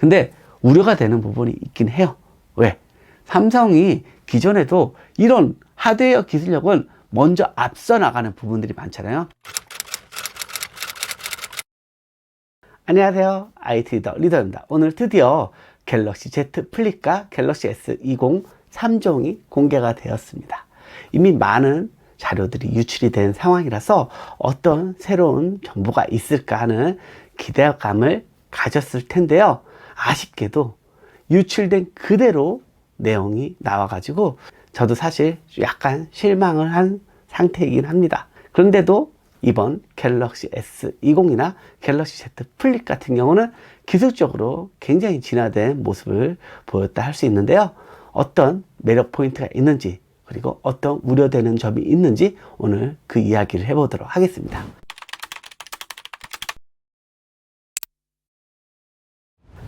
근데 우려가 되는 부분이 있긴 해요. 왜? 삼성이 기존에도 이런 하드웨어 기술력은 먼저 앞서 나가는 부분들이 많잖아요. 안녕하세요. IT 더 리더입니다. 오늘 드디어 갤럭시 Z 플립과 갤럭시 S20 3종이 공개가 되었습니다. 이미 많은 자료들이 유출이 된 상황이라서 어떤 새로운 정보가 있을까 하는 기대감을 가졌을 텐데요. 아쉽게도 유출된 그대로 내용이 나와가지고 저도 사실 약간 실망을 한 상태이긴 합니다. 그런데도 이번 갤럭시 S20이나 갤럭시 Z 플립 같은 경우는 기술적으로 굉장히 진화된 모습을 보였다 할 수 있는데요. 어떤 매력 포인트가 있는지, 그리고 어떤 우려되는 점이 있는지 오늘 그 이야기를 해보도록 하겠습니다.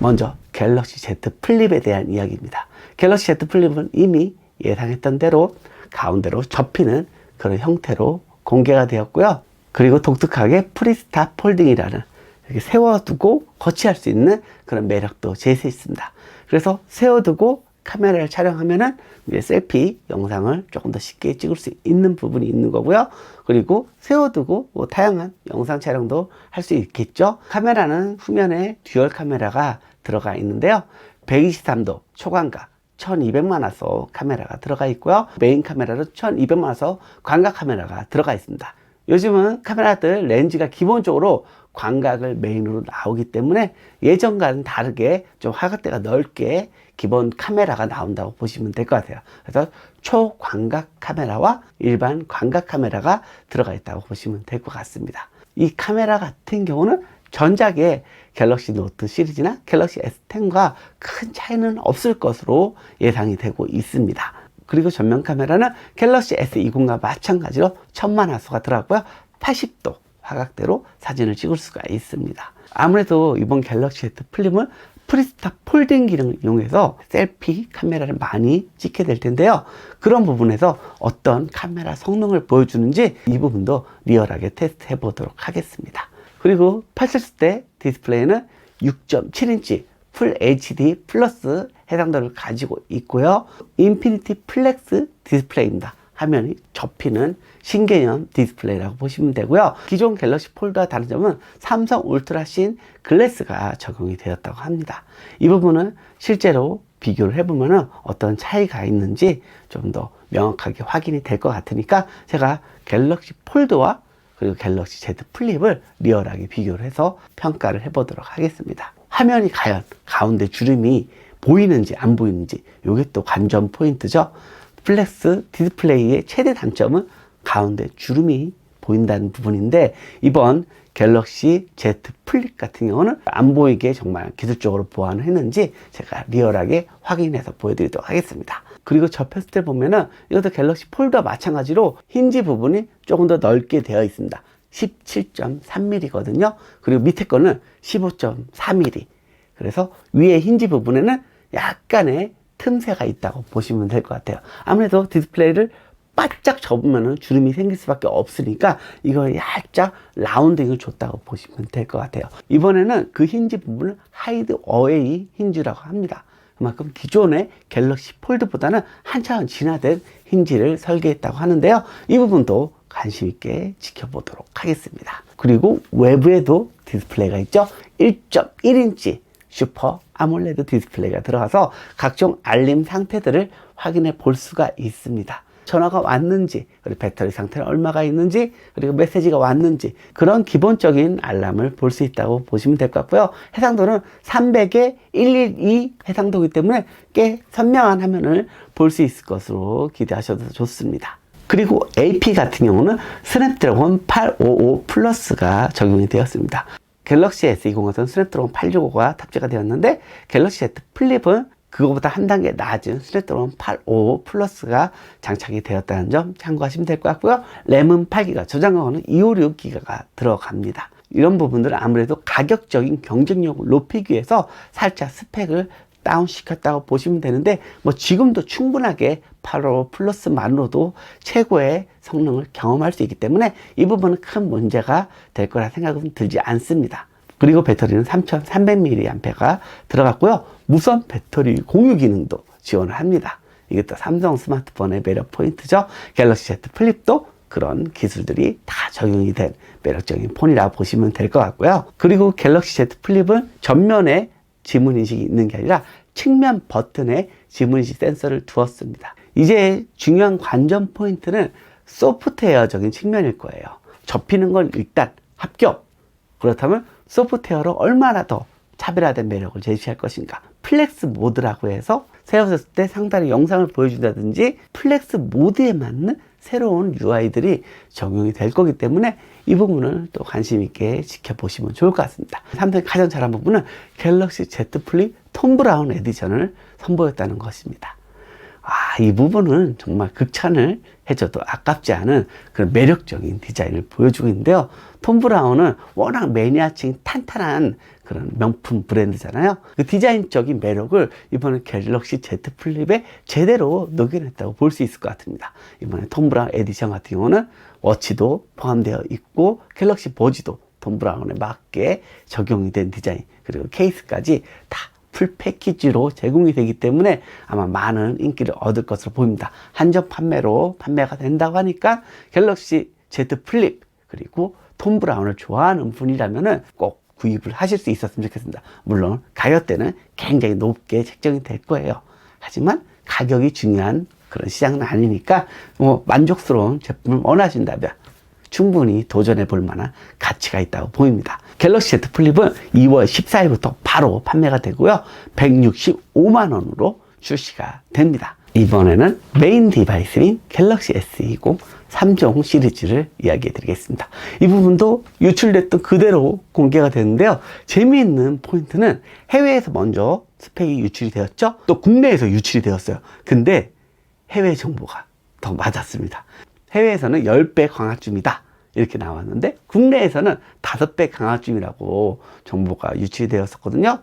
먼저 갤럭시 Z 플립에 대한 이야기입니다. 갤럭시 Z 플립은 이미 예상했던 대로 가운데로 접히는 그런 형태로 공개가 되었고요. 그리고 독특하게 프리스타 폴딩이라는 이렇게 세워두고 거치할 수 있는 그런 매력도 제시했습니다. 그래서 세워두고 카메라를 촬영하면은 이제 셀피 영상을 조금 더 쉽게 찍을 수 있는 부분이 있는 거고요. 그리고 세워두고 뭐 다양한 영상 촬영도 할 수 있겠죠. 카메라는 후면에 듀얼 카메라가 들어가 있는데요. 123도 초광각 1200만 화소 카메라가 들어가 있고요. 메인 카메라로 1200만 화소 광각 카메라가 들어가 있습니다. 요즘은 카메라들 렌즈가 기본적으로 광각을 메인으로 나오기 때문에 예전과는 다르게 좀 화각대가 넓게 기본 카메라가 나온다고 보시면 될 것 같아요. 그래서 초광각 카메라와 일반 광각 카메라가 들어가 있다고 보시면 될 것 같습니다. 이 카메라 같은 경우는 전작의 갤럭시 노트 시리즈나 갤럭시 S10과 큰 차이는 없을 것으로 예상이 되고 있습니다. 그리고 전면 카메라는 갤럭시 S20과 마찬가지로 1000만 화소가 들어갔고요. 80도 화각대로 사진을 찍을 수가 있습니다. 아무래도 이번 갤럭시 Z 플립은 프리스타 폴딩 기능을 이용해서 셀피 카메라를 많이 찍게 될 텐데요. 그런 부분에서 어떤 카메라 성능을 보여주는지 이 부분도 리얼하게 테스트 해 보도록 하겠습니다. 그리고 87대 디스플레이는 6.7인치 풀 HD 플러스 해상도를 가지고 있고요. 인피니티 플렉스 디스플레이입니다. 화면이 접히는 신개념 디스플레이라고 보시면 되고요. 기존 갤럭시 폴드와 다른 점은 삼성 울트라 신 글래스가 적용이 되었다고 합니다. 이 부분은 실제로 비교를 해보면 어떤 차이가 있는지 좀 더 명확하게 확인이 될 것 같으니까 제가 갤럭시 폴드와 그리고 갤럭시 Z 플립을 리얼하게 비교를 해서 평가를 해보도록 하겠습니다. 화면이 과연 가운데 주름이 보이는지 안 보이는지 이게 또 관전 포인트죠. 플렉스 디스플레이의 최대 단점은 가운데 주름이 보인다는 부분인데 이번 갤럭시 Z 플립 같은 경우는 안 보이게 정말 기술적으로 보완을 했는지 제가 리얼하게 확인해서 보여드리도록 하겠습니다. 그리고 접했을 때 보면은 이것도 갤럭시 폴드와 마찬가지로 힌지 부분이 조금 더 넓게 되어 있습니다. 17.3mm거든요. 그리고 밑에 거는 15.4mm. 그래서 위에 힌지 부분에는 약간의 틈새가 있다고 보시면 될 것 같아요. 아무래도 디스플레이를 바짝 접으면 주름이 생길 수밖에 없으니까 이걸 살짝 라운딩을 줬다고 보시면 될 것 같아요. 이번에는 그 힌지 부분을 하이드 어웨이 힌지라고 합니다. 그만큼 기존의 갤럭시 폴드보다는 한 차원 진화된 힌지를 설계했다고 하는데요. 이 부분도 관심 있게 지켜보도록 하겠습니다. 그리고 외부에도 디스플레이가 있죠. 1.1인치 슈퍼 아몰레드 디스플레이가 들어가서 각종 알림 상태들을 확인해 볼 수가 있습니다. 전화가 왔는지, 그리고 배터리 상태는 얼마가 있는지, 그리고 메시지가 왔는지 그런 기본적인 알람을 볼 수 있다고 보시면 될 것 같고요. 해상도는 300에 112 해상도이기 때문에 꽤 선명한 화면을 볼 수 있을 것으로 기대하셔도 좋습니다. 그리고 AP 같은 경우는 스냅드래곤 855 플러스가 적용이 되었습니다. 갤럭시 S20에서는 스냅드래곤 865가 탑재가 되었는데 갤럭시 Z 플립은 그거보다 한 단계 낮은 스냅드래곤 855 플러스가 장착이 되었다는 점 참고하시면 될 것 같고요. 램은 8기가, 저장량은 256기가가 들어갑니다. 이런 부분들은 아무래도 가격적인 경쟁력을 높이기 위해서 살짝 스펙을 다운시켰다고 보시면 되는데 뭐 지금도 충분하게 855 플러스만으로도 최고의 성능을 경험할 수 있기 때문에 이 부분은 큰 문제가 될 거라 생각은 들지 않습니다. 그리고 배터리는 3300mAh가 들어갔고요. 무선 배터리 공유 기능도 지원을 합니다. 이게 또 삼성 스마트폰의 매력 포인트죠. 갤럭시 Z 플립도 그런 기술들이 다 적용이 된 매력적인 폰이라고 보시면 될 것 같고요. 그리고 갤럭시 Z 플립은 전면에 지문인식이 있는 게 아니라 측면 버튼에 지문인식 센서를 두었습니다. 이제 중요한 관전 포인트는 소프트웨어적인 측면일 거예요. 접히는 걸 일단 합격. 그렇다면 소프트웨어로 얼마나 더 차별화된 매력을 제시할 것인가. 플렉스 모드라고 해서 세워졌을 때 상단에 영상을 보여준다든지 플렉스 모드에 맞는 새로운 UI들이 적용이 될 거기 때문에 이 부분을 또 관심 있게 지켜보시면 좋을 것 같습니다. 삼성이 가장 잘한 부분은 갤럭시 Z 플립 톰 브라운 에디션을 선보였다는 것입니다. 이 부분은 정말 극찬을 해줘도 아깝지 않은 그런 매력적인 디자인을 보여주고 있는데요. 톰 브라운은 워낙 매니아층이 탄탄한 그런 명품 브랜드잖아요. 그 디자인적인 매력을 이번에 갤럭시 Z 플립에 제대로 녹여냈다고 볼 수 있을 것 같습니다. 이번에 톰 브라운 에디션 같은 경우는 워치도 포함되어 있고 갤럭시 버즈도 톰 브라운에 맞게 적용이 된 디자인, 그리고 케이스까지 다 풀 패키지로 제공이 되기 때문에 아마 많은 인기를 얻을 것으로 보입니다. 한정 판매로 판매가 된다고 하니까 갤럭시 Z 플립 그리고 톰 브라운을 좋아하는 분이라면은 꼭 구입을 하실 수 있었으면 좋겠습니다. 물론 가격대는 굉장히 높게 책정이 될 거예요. 하지만 가격이 중요한 그런 시장은 아니니까 만족스러운 제품을 원하신다면 충분히 도전해 볼 만한 가치가 있다고 보입니다. 갤럭시 Z 플립은 2월 14일부터 바로 판매가 되고요. 165만원으로 출시가 됩니다. 이번에는 메인 디바이스인 갤럭시 S20 3종 시리즈를 이야기해 드리겠습니다. 이 부분도 유출됐던 그대로 공개가 되는데요. 재미있는 포인트는 해외에서 먼저 스펙이 유출이 되었죠. 또 국내에서 유출이 되었어요. 근데 해외 정보가 더 맞았습니다. 해외에서는 10배 강화쯤이다 이렇게 나왔는데 국내에서는 5배 강화쯤이라고 정보가 유출이 되었었거든요.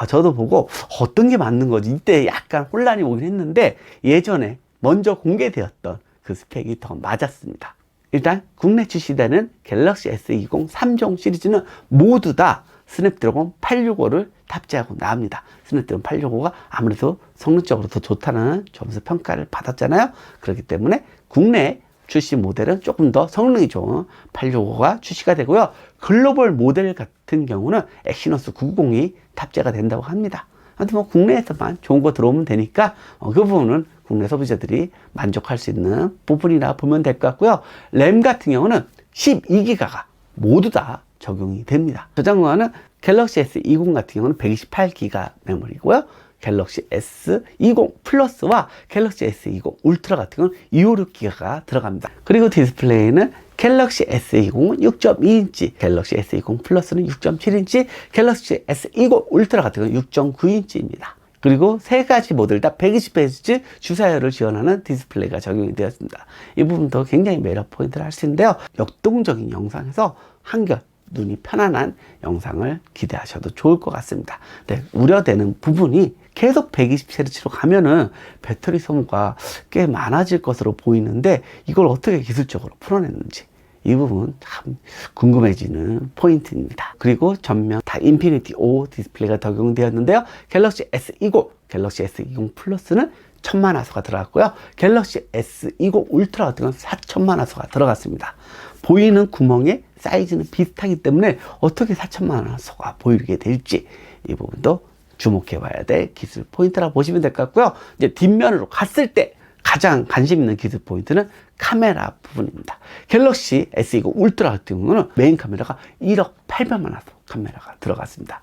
저도 보고 어떤 게 맞는 거지 이때 약간 혼란이 오긴 했는데 예전에 먼저 공개되었던 그 스펙이 더 맞았습니다. 일단 국내 출시되는 갤럭시 S20 3종 시리즈는 모두 다 스냅드래곤 865를 탑재하고 나옵니다. 스냅드래곤 865가 아무래도 성능적으로 더 좋다는 점수 평가를 받았잖아요. 그렇기 때문에 국내 출시 모델은 조금 더 성능이 좋은 865가 출시가 되고요. 글로벌 모델 같은 경우는 엑시노스 990이 탑재가 된다고 합니다. 아무튼 국내에서만 좋은 거 들어오면 되니까 그 부분은 국내 소비자들이 만족할 수 있는 부분이라 보면 될 것 같고요. 램 같은 경우는 12기가가 모두 다 적용이 됩니다. 저장 공간은 갤럭시 S20 같은 경우는 128기가 메모리고요. 갤럭시 S20 플러스와 갤럭시 S20 울트라 같은 경우는 256기가가 들어갑니다. 그리고 디스플레이는 갤럭시 S20은 6.2인치, 갤럭시 S20 플러스는 6.7인치, 갤럭시 S20 울트라 같은 경우는 6.9인치입니다. 그리고 세 가지 모델 다 120Hz 주사율을 지원하는 디스플레이가 적용이 되었습니다. 이 부분도 굉장히 매력 포인트를 할 수 있는데요. 역동적인 영상에서 한결 눈이 편안한 영상을 기대하셔도 좋을 것 같습니다. 네, 우려되는 부분이 계속 120Hz로 가면은 배터리 소모가 꽤 많아질 것으로 보이는데 이걸 어떻게 기술적으로 풀어냈는지 이 부분 참 궁금해지는 포인트입니다. 그리고 전면 다 인피니티 O 디스플레이가 적용되었는데요. 갤럭시 S20, 갤럭시 S20 플러스는 1000만 화소가 들어갔고요. 갤럭시 S20 울트라 같은 건 4000만 화소가 들어갔습니다. 보이는 구멍의 사이즈는 비슷하기 때문에 어떻게 4000만 화소가 보이게 될지 이 부분도 주목해 봐야 될 기술 포인트라고 보시면 될 것 같고요. 이제 뒷면으로 갔을 때 가장 관심 있는 기술 포인트는 카메라 부분입니다. 갤럭시 S20 울트라 같은 경우는 메인 카메라가 1억 800만 화소 카메라가 들어갔습니다.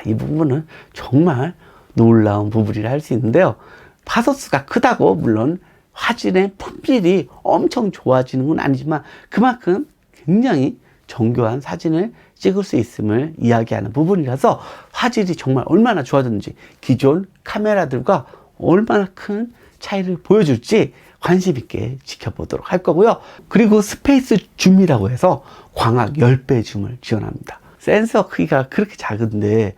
이 부분은 정말 놀라운 부분이라 할 수 있는데요. 화소수가 크다고 물론 화질의 품질이 엄청 좋아지는 건 아니지만 그만큼 굉장히 정교한 사진을 찍을 수 있음을 이야기하는 부분이라서 화질이 정말 얼마나 좋아졌는지 기존 카메라들과 얼마나 큰 차이를 보여줄지 관심 있게 지켜보도록 할 거고요. 그리고 스페이스 줌이라고 해서 광학 10배 줌을 지원합니다. 센서 크기가 그렇게 작은데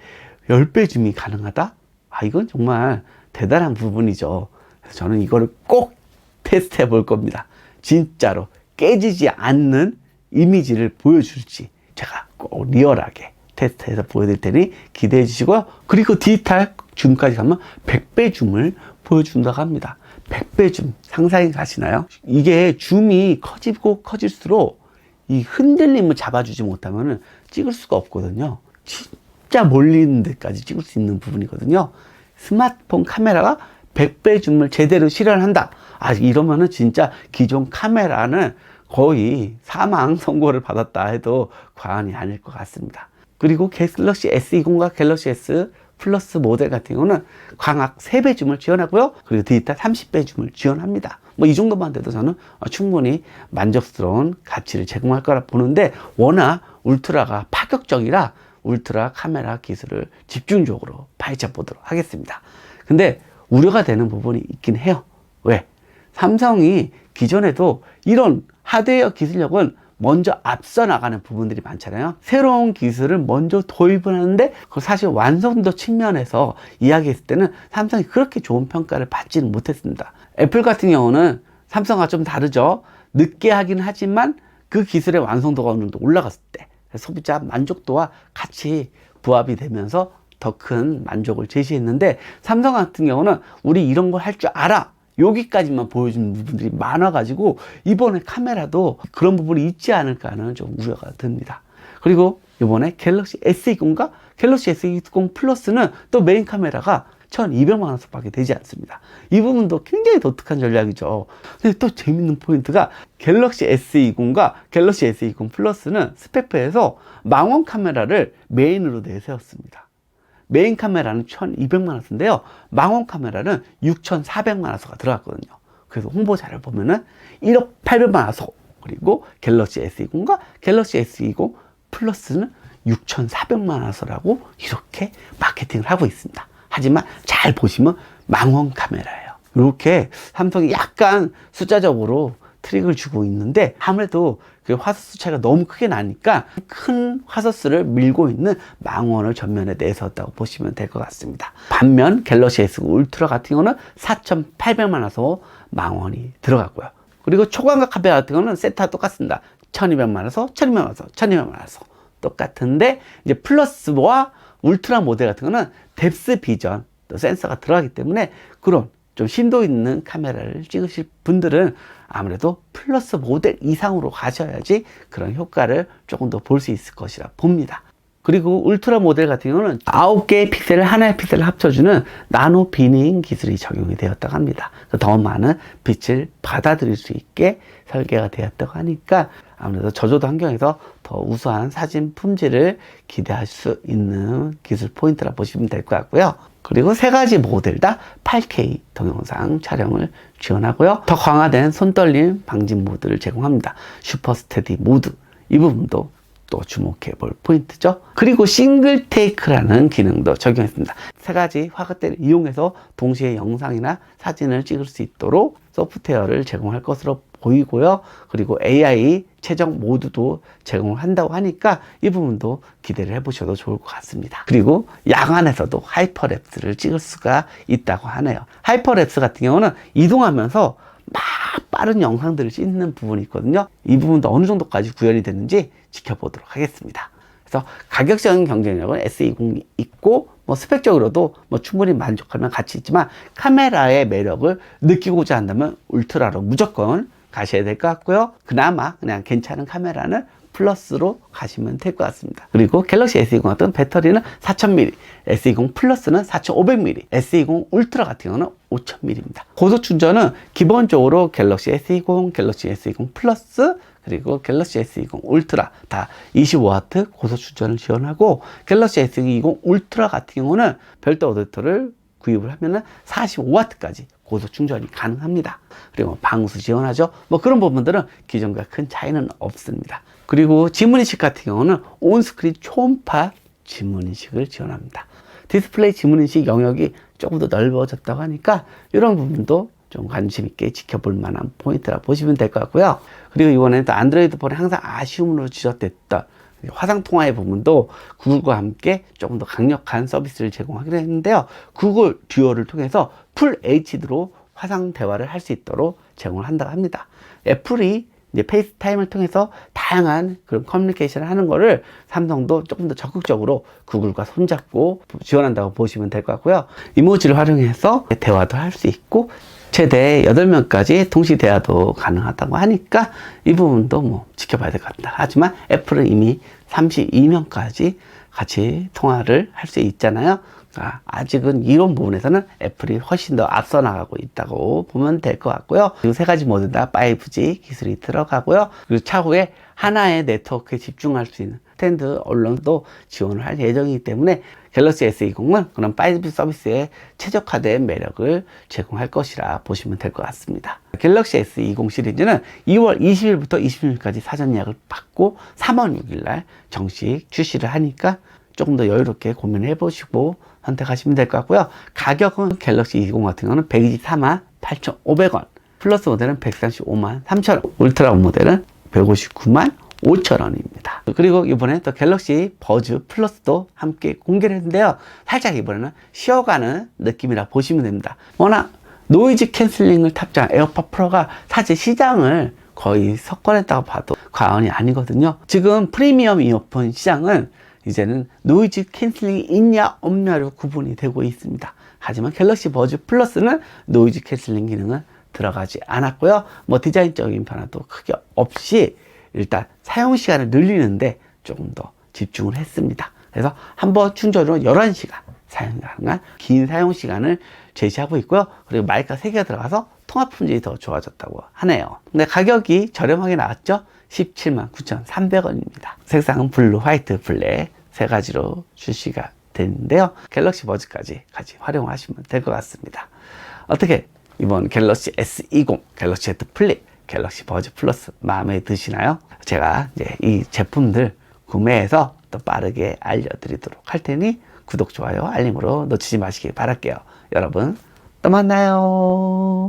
10배 줌이 가능하다? 이건 정말 대단한 부분이죠. 그래서 저는 이거를 꼭 테스트해 볼 겁니다. 진짜로 깨지지 않는 이미지를 보여줄지 제가 꼭 리얼하게 테스트해서 보여드릴 테니 기대해 주시고요. 그리고 디지털 줌까지 가면 100배 줌을 보여준다고 합니다. 100배 줌 상상이 가시나요? 이게 줌이 커지고 커질수록 이 흔들림을 잡아주지 못하면 찍을 수가 없거든요. 진짜 멀리 있는 데까지 찍을 수 있는 부분이거든요. 스마트폰 카메라가 100배 줌을 제대로 실현한다. 이러면은 진짜 기존 카메라는 거의 사망 선고를 받았다 해도 과언이 아닐 것 같습니다. 그리고 갤럭시 S20과 갤럭시 S 플러스 모델 같은 경우는 광학 3배 줌을 지원하고요. 그리고 디지털 30배 줌을 지원합니다. 이 정도만 돼도 저는 충분히 만족스러운 가치를 제공할 거라 보는데, 워낙 울트라가 파격적이라 울트라 카메라 기술을 집중적으로 파헤쳐 보도록 하겠습니다. 근데 우려가 되는 부분이 있긴 해요. 왜? 삼성이 기존에도 이런 하드웨어 기술력은 먼저 앞서 나가는 부분들이 많잖아요. 새로운 기술을 먼저 도입을 하는데 사실 완성도 측면에서 이야기했을 때는 삼성이 그렇게 좋은 평가를 받지는 못했습니다. 애플 같은 경우는 삼성과 좀 다르죠. 늦게 하긴 하지만 그 기술의 완성도가 어느 정도 올라갔을 때 소비자 만족도와 같이 부합이 되면서 더 큰 만족을 제시했는데, 삼성 같은 경우는 우리 이런 걸 할 줄 알아, 여기까지만 보여주는 부분들이 많아가지고 이번에 카메라도 그런 부분이 있지 않을까 하는 좀 우려가 듭니다. 그리고 이번에 갤럭시 S20과 갤럭시 S20 플러스는 또 메인 카메라가 1200만 원 밖에 되지 않습니다. 이 부분도 굉장히 독특한 전략이죠. 근데 또 재밌는 포인트가 갤럭시 S20과 갤럭시 S20 플러스는 스펙에서 망원 카메라를 메인으로 내세웠습니다. 메인 카메라는 1200만 원 쓰인데요. 망원 카메라는 6400만 원 써가 들어갔거든요. 그래서 홍보자를 보면은 1억 800만 원 써. 그리고 갤럭시 S20과 갤럭시 S20 플러스는 6400만 원 써라고 이렇게 마케팅을 하고 있습니다. 하지만 잘 보시면 망원 카메라예요. 이렇게 삼성이 약간 숫자적으로 트릭을 주고 있는데, 아무래도 그 화소수 차이가 너무 크게 나니까 큰 화소수를 밀고 있는 망원을 전면에 내세웠다고 보시면 될 것 같습니다. 반면 갤럭시 S 울트라 같은 경우는 4800만 화소 망원이 들어갔고요. 그리고 초광각 카메라 같은 경우는 세트와 똑같습니다. 1200만 화소, 1200만 화소, 1200만 화소 똑같은데, 이제 플러스와 울트라 모델 같은 경우는 뎁스 비전 또 센서가 들어가기 때문에 그런 좀 심도 있는 카메라를 찍으실 분들은 아무래도 플러스 모델 이상으로 가셔야지 그런 효과를 조금 더 볼 수 있을 것이라 봅니다. 그리고 울트라 모델 같은 경우는 9개의 픽셀을 하나의 픽셀을 합쳐주는 나노 비닝 기술이 적용이 되었다고 합니다. 더 많은 빛을 받아들일 수 있게 설계가 되었다고 하니까 아무래도 저조도 환경에서 더 우수한 사진 품질을 기대할 수 있는 기술 포인트라 보시면 될 것 같고요. 그리고 3가지 모델 다 8K 동영상 촬영을 지원하고요. 더 강화된 손떨림 방지 모드를 제공합니다. 슈퍼 스테디 모드, 이 부분도 또 주목해 볼 포인트죠. 그리고 싱글 테이크라는 기능도 적용했습니다. 3가지 화각대를 이용해서 동시에 영상이나 사진을 찍을 수 있도록 소프트웨어를 제공할 것으로 보이고요. 그리고 AI 최적 모드도 제공을 한다고 하니까 이 부분도 기대를 해보셔도 좋을 것 같습니다. 그리고 야간에서도 하이퍼랩스를 찍을 수가 있다고 하네요. 하이퍼랩스 같은 경우는 이동하면서 막 빠른 영상들을 찍는 부분이 있거든요. 이 부분도 어느 정도까지 구현이 되는지 지켜보도록 하겠습니다. 그래서 가격적인 경쟁력은 S20이 있고 스펙적으로도 충분히 만족하면 가치 있지만, 카메라의 매력을 느끼고자 한다면 울트라로 무조건 가셔야 될 것 같고요. 그나마 그냥 괜찮은 카메라는 플러스로 가시면 될 것 같습니다. 그리고 갤럭시 S20 같은 배터리는 4000mAh, S20 플러스는 4500mAh, S20 울트라 같은 경우는 5000mAh입니다. 고속 충전은 기본적으로 갤럭시 S20, 갤럭시 S20 플러스, 그리고 갤럭시 S20 울트라 다 25W 고속 충전을 지원하고, 갤럭시 S20 울트라 같은 경우는 별도 어댑터를 구입을 하면은 45W까지 고속 충전이 가능합니다. 그리고 방수 지원하죠. 그런 부분들은 기존과 큰 차이는 없습니다. 그리고 지문인식 같은 경우는 온스크린 초음파 지문인식을 지원합니다. 디스플레이 지문인식 영역이 조금 더 넓어졌다고 하니까 이런 부분도 좀 관심 있게 지켜볼 만한 포인트라 보시면 될 것 같고요. 그리고 이번에는 또 안드로이드 폰에 항상 아쉬움으로 지적됐던 화상 통화의 부분도 구글과 함께 조금 더 강력한 서비스를 제공하기로 했는데요. 구글 듀오를 통해서 풀 HD로 화상 대화를 할 수 있도록 제공을 한다고 합니다. 애플이 이제 페이스타임을 통해서 다양한 그런 커뮤니케이션을 하는 거를 삼성도 조금 더 적극적으로 구글과 손잡고 지원한다고 보시면 될 것 같고요. 이모지를 활용해서 대화도 할 수 있고 최대 8명까지 동시 대화도 가능하다고 하니까 이 부분도 뭐 지켜봐야 될 것 같다. 하지만 애플은 이미 32명까지 같이 통화를 할 수 있잖아요. 아직은 이런 부분에서는 애플이 훨씬 더 앞서 나가고 있다고 보면 될 것 같고요. 이 세 가지 모두 다 5G 기술이 들어가고요. 그리고 차후에 하나의 네트워크에 집중할 수 있는 스탠드 언론도 지원을 할 예정이기 때문에 갤럭시 S20은 그런 5G 서비스에 최적화된 매력을 제공할 것이라 보시면 될 것 같습니다. 갤럭시 S20 시리즈는 2월 20일부터 26일까지 사전 예약을 받고 3월 6일날 정식 출시를 하니까 조금 더 여유롭게 고민해 보시고 선택하시면 될 것 같고요. 가격은 갤럭시 20 같은 경우는 124만 8,500원, 플러스 모델은 135만 3,000원, 울트라 모델은 159만 5,000원입니다. 그리고 이번에 또 갤럭시 버즈 플러스도 함께 공개를 했는데요. 살짝 이번에는 쉬어가는 느낌이라 보시면 됩니다. 워낙 노이즈 캔슬링을 탑재한 에어팟 프로가 사실 시장을 거의 석권했다고 봐도 과언이 아니거든요. 지금 프리미엄 이어폰 시장은 이제는 노이즈 캔슬링이 있냐 없냐로 구분이 되고 있습니다. 하지만 갤럭시 버즈 플러스는 노이즈 캔슬링 기능은 들어가지 않았고요. 뭐 디자인적인 변화도 크게 없이 일단 사용 시간을 늘리는데 조금 더 집중을 했습니다. 그래서 한번 충전으로 11시간 사용 가능한 긴 사용 시간을 제시하고 있고요. 그리고 마이크가 3개가 들어가서 통화 품질이 더 좋아졌다고 하네요. 근데 가격이 저렴하게 나왔죠? 17만 9,300원입니다. 색상은 블루, 화이트, 블랙 세 가지로 출시가 됐는데요. 갤럭시 버즈까지 같이 활용하시면 될 것 같습니다. 어떻게 이번 갤럭시 S20, 갤럭시 Z 플립, 갤럭시 버즈 플러스 마음에 드시나요? 제가 이제 이 제품들 구매해서 또 빠르게 알려드리도록 할 테니 구독, 좋아요, 알림으로 놓치지 마시길 바랄게요. 여러분 또 만나요.